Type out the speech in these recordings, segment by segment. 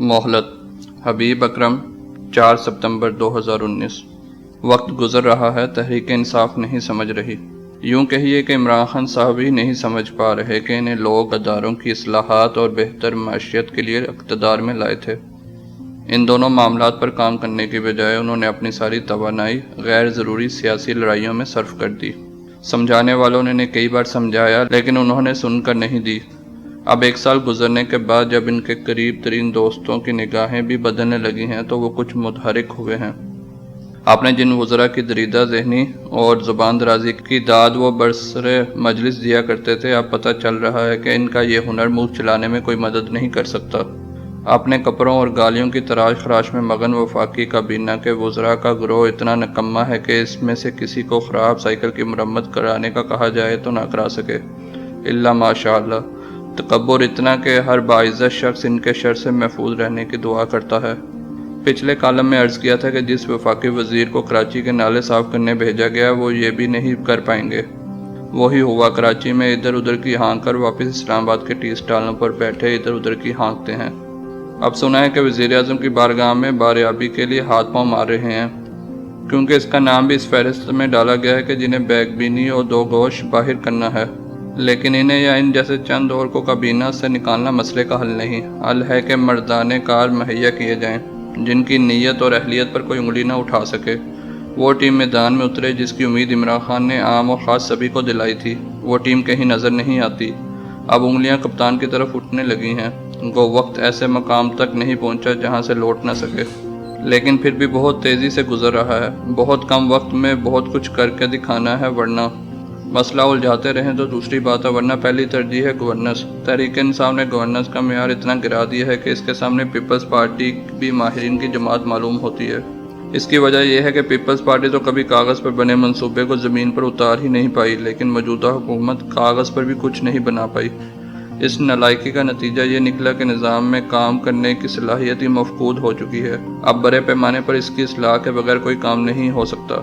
मोहलत हबीब अकरम 4 सितंबर 2019। वक्त गुजर रहा है, तहरीक इंसाफ नहीं समझ रही। यूं कहिए कि इमरान खान साहब ही नहीं समझ पा रहे कि इन्हें लोग अदारों की इस्लाहात और बेहतर माशियत के लिए इक़्तिदार में लाए थे। इन दोनों मामलात पर काम करने की बजाय उन्होंने अपनी सारी तवानाई गैर ज़रूरी सियासी लड़ाइयों में सर्फ कर दी। समझाने वालों ने इन्हें कई बार समझाया, लेकिन उन्होंने सुनकर नहीं दी। अब 1 साल गुजरने के बाद जब इनके करीब तरीन दोस्तों की निगाहें भी बदलने लगी हैं तो वो कुछ मुतहरिक हुए हैं। आपने जिन वज़रा की दरीदा ज़हनी और ज़ुबान दराजी की दाद वो बरसरे मजलिस दिया करते थे, अब पता चल रहा है कि इनका ये हुनर मुँह चलाने में कोई मदद नहीं कर सकता। अपने कपड़ों और गालियों की तराश खराश में मगन वफाकी काबीना के वज़रा का गिरोह इतना निकम्मा है कि इसमें से किसी को ख़राब साइकिल की मरम्मत कराने का कहा जाए तो ना करा सके, इल्ला माशाअल्लाह। तकब्बुर इतना कि हर बाइज़्ज़त शख्स इनके शर से महफूज रहने की दुआ करता है। पिछले कॉलम में अर्ज़ किया था कि जिस वफाकी वज़ीर को कराची के नाले साफ़ करने भेजा गया वो ये भी नहीं कर पाएंगे। वही हुआ, कराची में इधर उधर की हाँक कर वापस इस्लामाबाद के टी स्टालों पर बैठे इधर उधर की हाँकते हैं। अब सुना है कि वज़ीर-ए-आज़म की बारगाह में बारियाबी के लिए हाथ पाँव मार रहे हैं, क्योंकि इसका नाम भी इस फहरिस्त में डाला गया है कि जिन्हें बैगबीनी और दो गोश बाहर करना है। लेकिन इन्हें या इन जैसे चंद और को काबीना से निकालना मसले का हल नहीं। हल है कि मर्दाने कार मुहैया किए जाएं, जिनकी नीयत और अहलियत पर कोई उंगली न उठा सके। वो टीम मैदान में उतरे जिसकी उम्मीद इमरान खान ने आम और ख़ास सभी को दिलाई थी। वो टीम कहीं नज़र नहीं आती। अब उंगलियां कप्तान की तरफ उठने लगी हैं। वो वक्त ऐसे मकाम तक नहीं पहुंचा जहां से लौट न सके, लेकिन फिर भी बहुत तेज़ी से गुजर रहा है। बहुत कम वक्त में बहुत कुछ करके दिखाना है, वरना मसला उलझाते रहें तो दूसरी बात है, वरना पहली तरजीह है गवर्नेंस। तहरीक इंसाफ ने गवर्नेंस का मेयार इतना गिरा दिया है कि इसके सामने पीपल्स पार्टी भी माहिरीन की जमात मालूम होती है। इसकी वजह यह है कि पीपल्स पार्टी तो कभी कागज़ पर बने मंसूबे को ज़मीन पर उतार ही नहीं पाई, लेकिन मौजूदा हुकूमत कागज़ पर भी कुछ नहीं बना पाई। इस नालायकी का नतीजा ये निकला कि निज़ाम में काम करने की सलाहियत ही मफकूद हो चुकी है। अब बड़े पैमाने पर इसकी इस्लाह के बगैर कोई काम नहीं हो सकता।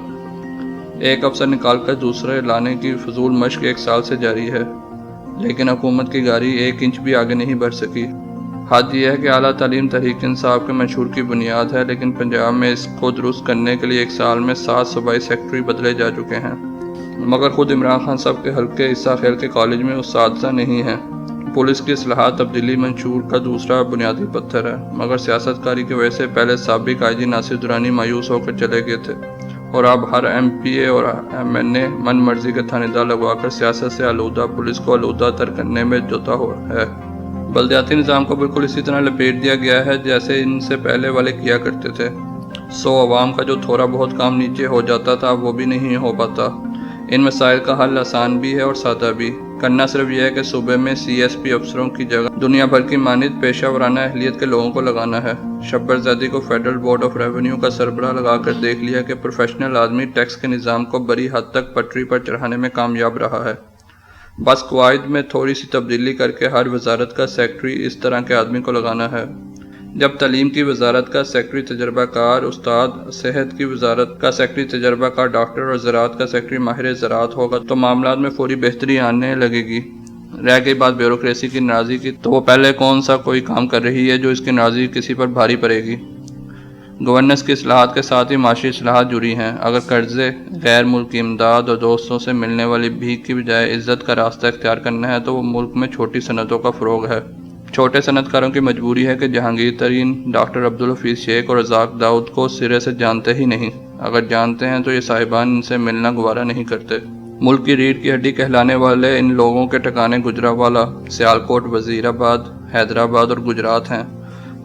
एक अफसर निकाल कर दूसरे लाने की फजूल मशक 1 साल से जारी है, लेकिन हुकूमत की गाड़ी 1 इंच भी आगे नहीं बढ़ सकी। हद यह है कि आला तालीम तहरीक इंसाफ के मंशूर की बुनियाद है, लेकिन पंजाब में इसको दुरुस्त करने के लिए 1 साल में 7 सूबाई सेक्रेटरी बदले जा चुके हैं, मगर खुद इमरान खान साहब के हल्के ईसा खैर के कॉलेज में उस्ताद नहीं है। पुलिस की इस्लाहात तब्दीली मंशूर का दूसरा बुनियादी पत्थर है, मगर सियासतकारी की वजह से पहले साबिक IG नासिर दुरानी मायूस होकर चले गए थे और अब हर MPA और MNA मन मर्जी के थानेदार लगवाकर सियासत से आलूदा पुलिस को आलूदा तर करने में जुटा हुआ है। बल्दियाती निज़ाम को बिल्कुल इसी तरह लपेट दिया गया है जैसे इनसे पहले वाले किया करते थे। सो अवाम का जो थोड़ा बहुत काम नीचे हो जाता था वो भी नहीं हो पाता। इन मसाइल का हल आसान भी है और सादा भी। करना सिर्फ यह है कि सूबे में CSP अफसरों की जगह दुनिया भर की मानित पेशा वराना अहलियत के लोगों को लगाना है। शब्बर ज़ैदी को फेडरल बोर्ड ऑफ रेवेन्यू का सरबराह लगाकर देख लिया कि प्रोफेशनल आदमी टैक्स के निज़ाम को बड़ी हद तक पटरी पर चढ़ाने में कामयाब रहा है। बस कवायद में थोड़ी सी तब्दीली करके हर वजारत का सेक्रेटरी इस तरह के आदमी को लगाना है। जब तालीम की वजारत का सेक्रेटरी तजर्बाकार उस्ताद, सेहत की वजारत का सेक्रेटरी तजर्बाकार डॉक्टर और ज़राअत का सेक्रेटरी माहिर ज़राअत होगा तो मामलात में फौरी बेहतरी आने लगेगी। रह गई बात ब्यूरोक्रेसी की नाराज़गी की, तो वो पहले कौन सा कोई काम कर रही है जो इसकी नाराज़गी किसी पर भारी पड़ेगी। गवर्नेंस की इस्लाहात के साथ ही माशी इस्लाहात जुड़ी हैं। अगर कर्जे, गैर मुल्की इमदाद और दोस्तों से मिलने वाली भीख की बजाय इज्जत का रास्ता इख्तियार करना है तो वो मुल्क में छोटी सनतों का फ़रोग है। छोटे सनतकारों की मजबूरी है कि जहांगीर तरीन, डॉक्टर अब्दुल हफीज़ शेख और रज़ाक दाऊद को सिरे से जानते ही नहीं। अगर जानते हैं तो ये साहिबान इनसे मिलना गवारा नहीं करते। मुल्क की रीढ़ की हड्डी कहलाने वाले इन लोगों के ठिकाने गुजरावाला, सियालकोट, वज़ीराबाद, हैदराबाद और गुजरात हैं,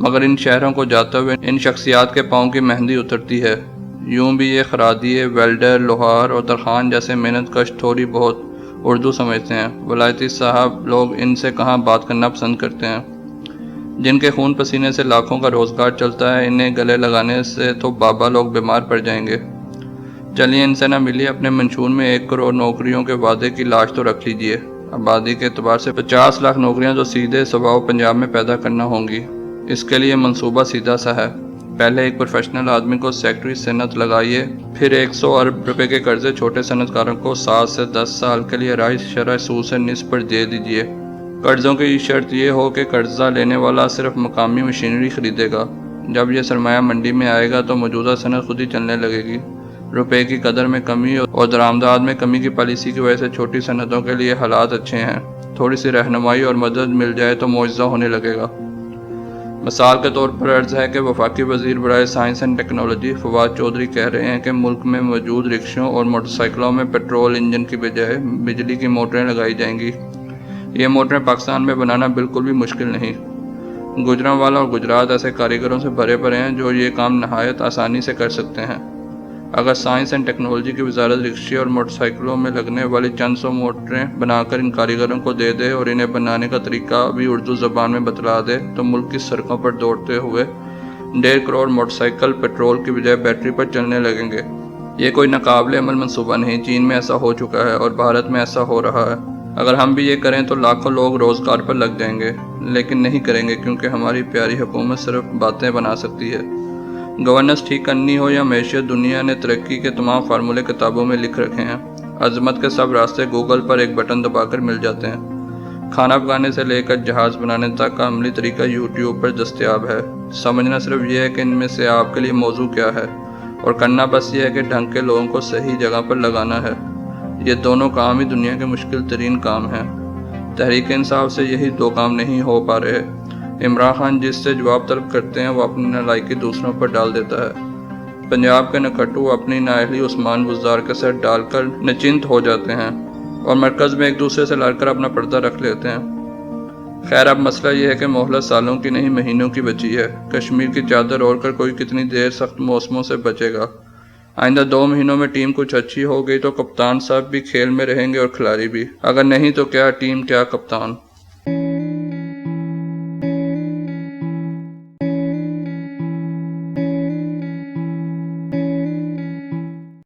मगर इन शहरों को जाते हुए इन शख्सियात के पाँव की मेहंदी उतरती है। यूँ भी ये खरादिए, वेल्डर, लोहार और तरखान जैसे मेहनत कश थोड़ी बहुत उर्दू समझते हैं। वलायती साहब लोग इनसे कहाँ बात करना पसंद करते हैं। जिनके खून पसीने से लाखों का रोज़गार चलता है, इन्हें गले लगाने से तो बाबा लोग बीमार पड़ जाएंगे। चलिए इनसे ना मिलिए, अपने मंशूर में 1 करोड़ नौकरियों के वादे की लाश तो रख लीजिए। आबादी के एतबार से 50 लाख नौकरियाँ तो सीधे स्वभाव पंजाब में पैदा करना होंगी। इसके लिए मंसूबा सीधा सा है। पहले एक प्रोफेशनल आदमी को सेक्रेटरी सनत लगाइए, फिर 100 अरब रुपए के कर्जे छोटे सनतकारों को 7 से 10 साल के लिए राइस शरह सूद से निस्फ पर दे दीजिए। قرضوں کی شرط یہ ہو کہ قرضہ لینے والا صرف مقامی مشینری خریدے گا۔ جب یہ سرمایہ منڈی میں آئے گا تو موجودہ صنعت خود ہی چلنے لگے گی۔ روپے کی قدر میں کمی اور درآمدات میں کمی کی پالیسی کی وجہ سے چھوٹی صنعتوں کے لیے حالات اچھے ہیں۔ تھوڑی سی رہنمائی اور مدد مل جائے تو معجزہ ہونے لگے گا۔ مثال کے طور پر عرض ہے کہ وفاقی وزیر برائے science and technology Fawad Chaudhry کہہ رہے ہیں کہ ملک میں موجود رکشوں اور موٹر سائیکلوں میں پیٹرول انجن کی بجائے بجلی کی موٹریں لگائی جائیں گی۔ یہ موٹریں پاکستان میں بنانا بالکل بھی مشکل نہیں۔ گوجرانوالا اور گجرات ایسے کاریگروں سے بھرے پڑے ہیں جو یہ کام نہایت آسانی سے کر سکتے ہیں۔ اگر سائنس اینڈ ٹیکنالوجی کی وزارت رکشے اور موٹر سائیکلوں میں لگنے والی چند سو موٹریں بنا کر ان کاریگروں کو دے دے اور انہیں بنانے کا طریقہ بھی اردو زبان میں بتلا دے تو ملک کی سڑکوں پر دوڑتے ہوئے 1.5 کروڑ موٹر سائیکل پیٹرول کی بجائے بیٹری پر چلنے لگیں گے۔ یہ کوئی ناقابل عمل منصوبہ نہیں۔ چین میں ایسا ہو چکا ہے اور بھارت میں ایسا ہو رہا ہے۔ اگر ہم بھی یہ کریں تو لاکھوں لوگ روزگار پر لگ جائیں گے، لیکن نہیں کریں گے کیونکہ ہماری پیاری حکومت صرف باتیں بنا سکتی ہے۔ گورننس ٹھیک کرنی ہو یا معیشت، دنیا نے ترقی کے تمام فارمولے کتابوں میں لکھ رکھے ہیں۔ عظمت کے سب راستے گوگل پر ایک بٹن دبا کر مل جاتے ہیں۔ کھانا پکانے سے لے کر جہاز بنانے تک کا عملی طریقہ یوٹیوب پر دستیاب ہے۔ سمجھنا صرف یہ ہے کہ ان میں سے آپ کے لیے موضوع کیا ہے، اور کرنا بس یہ ہے کہ ڈھنگ کے لوگوں کو صحیح جگہ پر لگانا ہے۔ یہ دونوں کام ہی دنیا کے مشکل ترین کام ہیں۔ تحریک انصاف سے یہی دو کام نہیں ہو پا رہے۔ عمران خان جس سے جواب طلب کرتے ہیں وہ اپنی نالائکی دوسروں پر ڈال دیتا ہے۔ پنجاب کے نکھٹو اپنی نااہلی عثمان بزدار کے سر ڈال کر نچنت ہو جاتے ہیں اور مرکز میں ایک دوسرے سے لڑ کر اپنا پردہ رکھ لیتے ہیں۔ خیر، اب مسئلہ یہ ہے کہ مہلت سالوں کی نہیں مہینوں کی بچی ہے۔ کشمیر کی چادر اوڑھ کر کوئی کتنی دیر سخت موسموں سے بچے گا؟ آئندہ 2 مہینوں میں ٹیم کچھ اچھی ہو گئی تو کپتان صاحب بھی کھیل میں رہیں گے اور کھلاڑی بھی۔ اگر نہیں تو کیا ٹیم کیا کپتان۔